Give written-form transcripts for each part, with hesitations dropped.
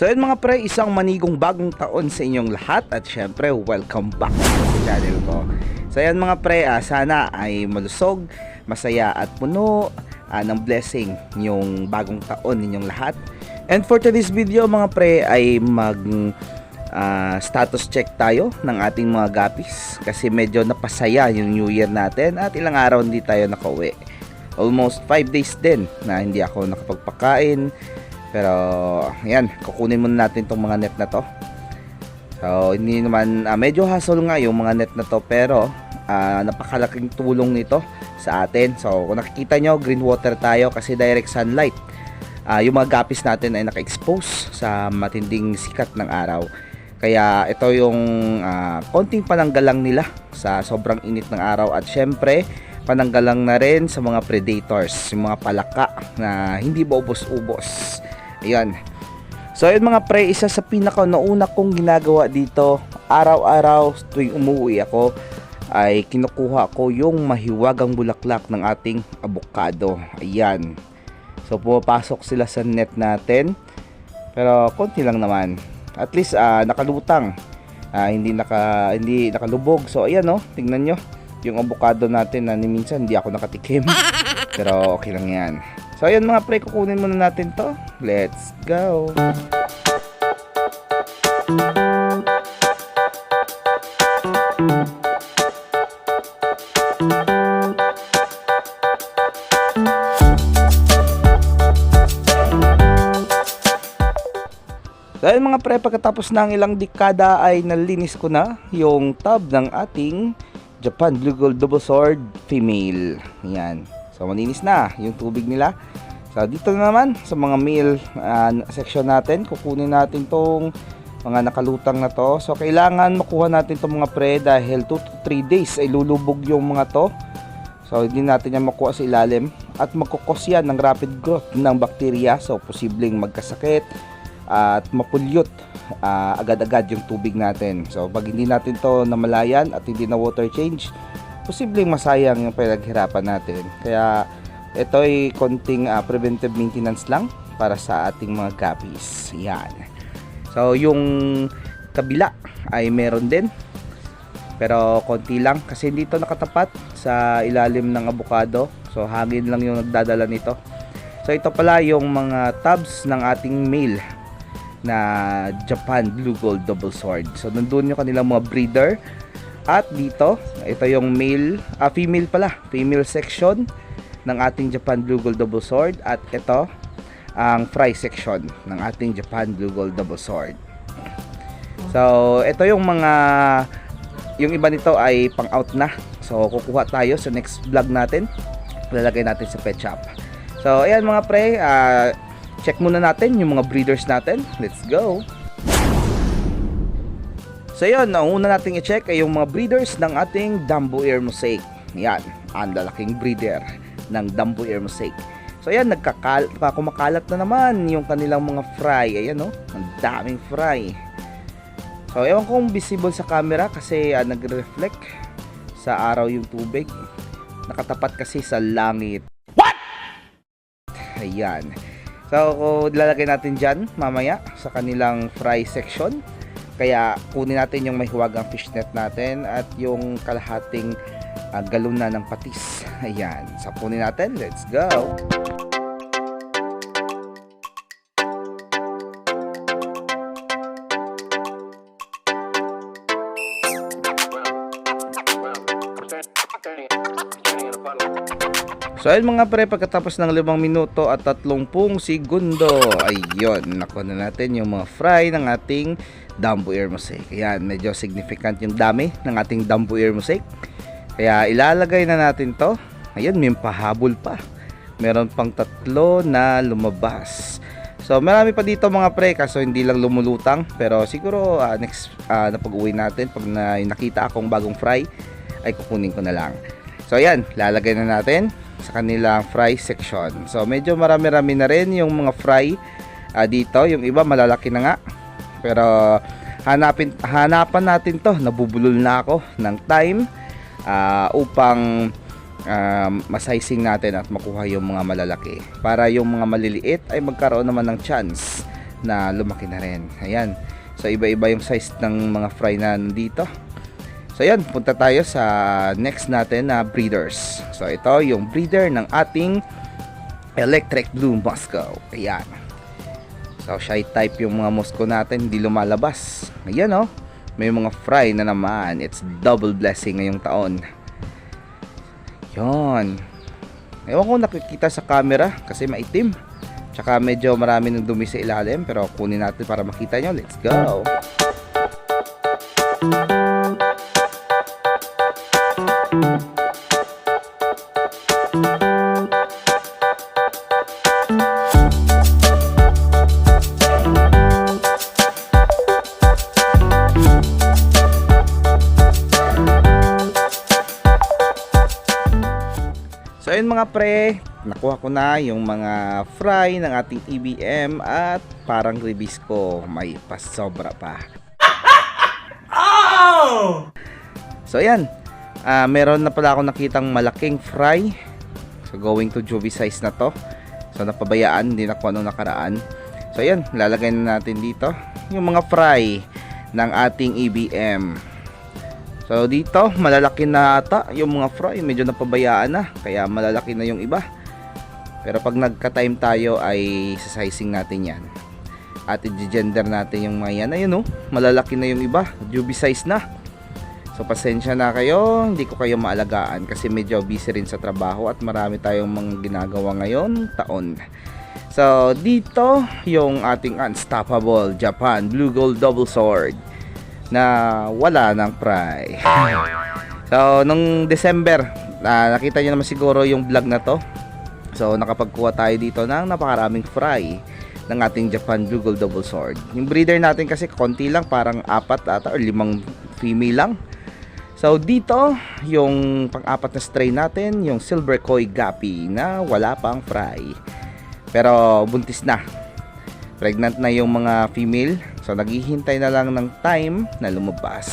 yun mga pre, isang manigong bagong taon sa inyong lahat at syempre welcome back sa channel ko. So yan mga pre, sana ay malusog, masaya at puno ng blessing yung bagong taon ninyong lahat. And for today's video mga pre ay status check tayo ng ating mga gapis kasi medyo napasaya yung New Year natin at ilang araw hindi tayo nakauwi. Almost 5 days din na hindi ako nakapagpakain. Pero yan, kukunin muna natin tong mga net na to. So hindi naman medyo hassle nga yung mga net na to, pero napakalaking tulong nito sa atin. So kung nakikita nyo, green water tayo kasi direct sunlight. Yung mga gapis natin ay naka-expose sa matinding sikat ng araw. Kaya ito yung konting pananggalang nila sa sobrang init ng araw. At syempre pananggalang na rin sa mga predators, yung mga palaka na hindi ba ubos-ubos. Ayan. So yun mga pre, isa sa pinaka-nauna kong ginagawa dito araw-araw tuwing umuwi ako ay kinukuha ko yung mahiwagang bulaklak ng ating avocado. Ayan. So pumapasok sila sa net natin. Pero konti lang naman. At least nakalutang. Hindi nakalubog. So ayan oh, tingnan nyo. Yung avocado natin na minsan hindi ako nakatikim. Pero okay lang yan. So ayan mga pre, kukunin muna natin to. Let's go. Dahil mga pre, pagkatapos ng ilang dekada ay nalinis ko na yung tub ng ating Japan Blue Gold Double Sword female. Yan. So malinis na yung tubig nila. So dito na naman sa mga male section natin, kukunin natin tong mga nakalutang na to. So kailangan makuha natin tong mga pre dahil 2 to 3 days ay lulubog yung mga to. So hindi natin yan makuha sa ilalim at magkukos yan ng rapid growth ng bakterya. So posibleng magkasakit at mapulyot agad-agad yung tubig natin. So pag hindi natin to namalayan at hindi na water change, posibleng masayang yung pinaghirapan natin. Kaya ito ay konting preventive maintenance lang para sa ating mga guppies. Yan. So yung kabila ay meron din, pero konti lang kasi hindi ito nakatapat sa ilalim ng avocado. So hangin lang yung nagdadala nito. So ito pala yung mga tubs ng ating male na Japan Blue Gold Double Sword. So nandun yung kanilang mga breeder. At dito, ito yung female section ng ating Japan Blue Gold Double Sword. At ito ang fry section ng ating Japan Blue Gold Double Sword. So ito yung yung iba nito ay pang out na. So kukuha tayo sa next vlog natin, lalagay natin sa pet shop. So ayan mga pre, check muna natin yung mga breeders natin. Let's go. So yun, ang una nating i-check ay yung mga breeders ng ating Dumbo Ear Mosaic. Yan, ang lalaking breeder ng Dumbo Ear Mosaic. So yan, kumakalat na naman yung kanilang mga fry. Ayan oh, ang daming fry. So ewan kung visible sa camera kasi nagre-reflect sa araw yung tubig. Nakatapat kasi sa langit. What? Ayan. So lalagay natin dyan mamaya sa kanilang fry section. Kaya kunin natin yung mahiwagang fishnet natin at yung kalahating galon na ng patis. Ayan. So kunin natin. Let's go. So ayun mga pre, pagkatapos ng 5 minuto at 30 segundo, ayun, nakuha na natin yung mga fry ng ating Dumbo Ear Mosaic. Ayan, medyo significant yung dami ng ating Dumbo Ear Mosaic. Kaya ilalagay na natin to. Ayun, may pahabol pa. Meron pang 3 na lumabas. So marami pa dito mga pre, kaso hindi lang lumulutang. Pero siguro next na pag-uwi natin, pag nakita akong bagong fry, ay kukunin ko na lang. So ayan, lalagay na natin sa kanilang fry section. So medyo marami-rami na rin yung mga fry dito. Yung iba malalaki na nga. Pero hanapan natin to. Nabubulol na ako ng time upang masizing natin at makuha yung mga malalaki. Para yung mga maliliit ay magkaroon naman ng chance na lumaki na rin. Ayan. So iba-iba yung size ng mga fry na nandito. So ayan, punta tayo sa next natin na breeders. So ito yung breeder ng ating Electric Blue Moscow. Ayan. So shy type yung mga Moscow natin, hindi lumalabas. Ayan oh, may mga fry na naman. It's double blessing ngayong taon. Yon. Ewan ko nakikita sa camera kasi maitim. Tsaka medyo marami ng dumi sa ilalim, pero kunin natin para makita nyo. Let's go! So ayun mga pre, nakuha ko na yung mga fry ng ating EBM at parang release ko may pasobra pa. So ayan, meron na pala ako nakitang malaking fry. So going to juvie size na to. So napabayaan, hindi na ko anong nakaraan. So ayan, lalagay na natin dito yung mga fry ng ating EBM. So dito, malalaki na ata yung mga fry, medyo napabayaan na, kaya malalaki na yung iba. Pero pag nagka-time tayo ay sa-sizing natin yan. At i-gender natin yung mga yan. Ayun oh, malalaki na yung iba, juvie size na. So pasensya na kayo, hindi ko kayo maalagaan kasi medyo busy rin sa trabaho at marami tayong mga ginagawa ngayon taon. So dito, yung ating unstoppable Japan Blue Gold Double Sword na wala ng fry. So nung December, nakita nyo naman siguro yung vlog na to. So nakapagkuha tayo dito ng napakaraming fry ng ating Japan Blue Gold Double Sword. Yung breeder natin kasi konti lang, parang 4 ata or 5 female lang. So dito yung pang-apat na strain natin, yung Silver Koi Guppy na wala pang fry, pero buntis na, pregnant na yung mga female. So naghihintay na lang ng time na lumabas.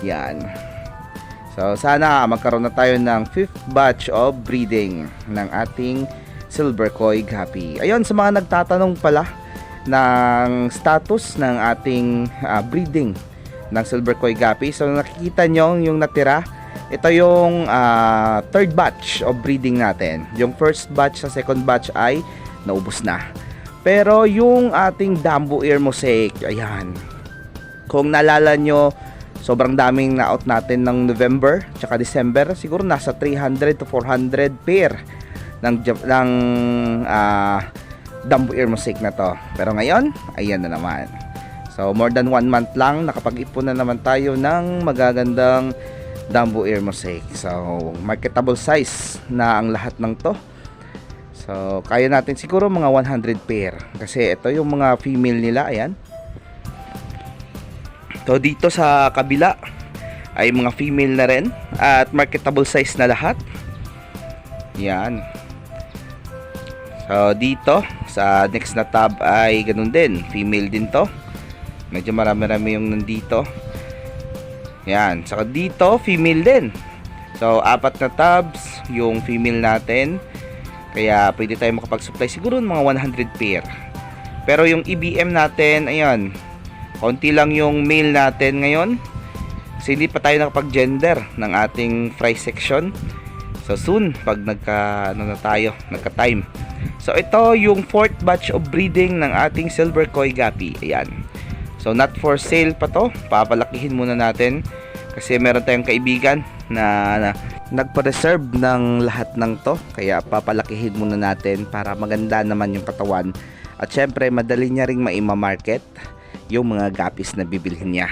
Yan. So sana magkaroon na tayo ng 5th batch of breeding ng ating Silver Koi Guppy. Ayun, sa mga nagtatanong pala ng status ng ating breeding ng Silver Koi Guppy. So nakikita nyo yung natira. Ito yung 3rd batch of breeding natin. Yung first batch sa second batch ay naubos na. Pero yung ating Dumbo Ear Mosaic, ayan, kung naalala nyo, sobrang daming na-out natin ng November tsaka December. Siguro nasa 300 to 400 pair ng Dumbo Ear Mosaic na to. Pero ngayon, ayan na naman. So more than 1 month lang, nakapag-ipon na naman tayo ng magagandang Dumbo Ear Mosaic. So marketable size na ang lahat ng to. So kaya natin siguro mga 100 pair. Kasi ito yung mga female nila, ayan. So dito sa kabila ay mga female na rin at marketable size na lahat. Yan. So dito sa next na tab ay ganun din, female din to. Medyo marami-rami yung nandito. Yan, saka dito female din. So 4 na tabs yung female natin. Kaya pwede tayo makapag-supply siguro ng mga 100 pair. Pero yung EBM natin, ayan, konti lang yung male natin ngayon. Kasi hindi pa tayo nakapag-gender ng ating fry section. So soon, pag nagka-time. So ito yung 4th batch of breeding ng ating Silver Koi Guppy. Ayan. So not for sale pa to. Papalakihin muna natin. Kasi meron tayong kaibigan na nagpa-reserve ng lahat ng to, kaya papalakihin muna natin para maganda naman yung katawan at syempre madali niya ring maima-market yung mga guppies na bibilhin niya.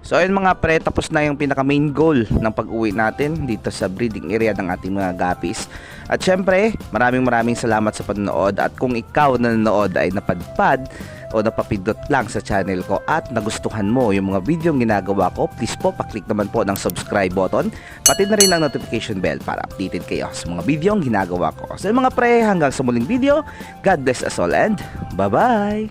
So ayun mga pre, tapos na yung pinaka main goal ng pag-uwi natin dito sa breeding area ng ating mga guppies. At syempre maraming salamat sa panonood, at kung ikaw na nanonood ay napadpad o napapindot lang sa channel ko at nagustuhan mo yung mga video yung ginagawa ko, please po paklik naman po ng subscribe button, pati na rin ang notification bell para updated kayo sa mga video yung ginagawa ko. So mga pre, hanggang sa muling video, God bless us all and bye bye!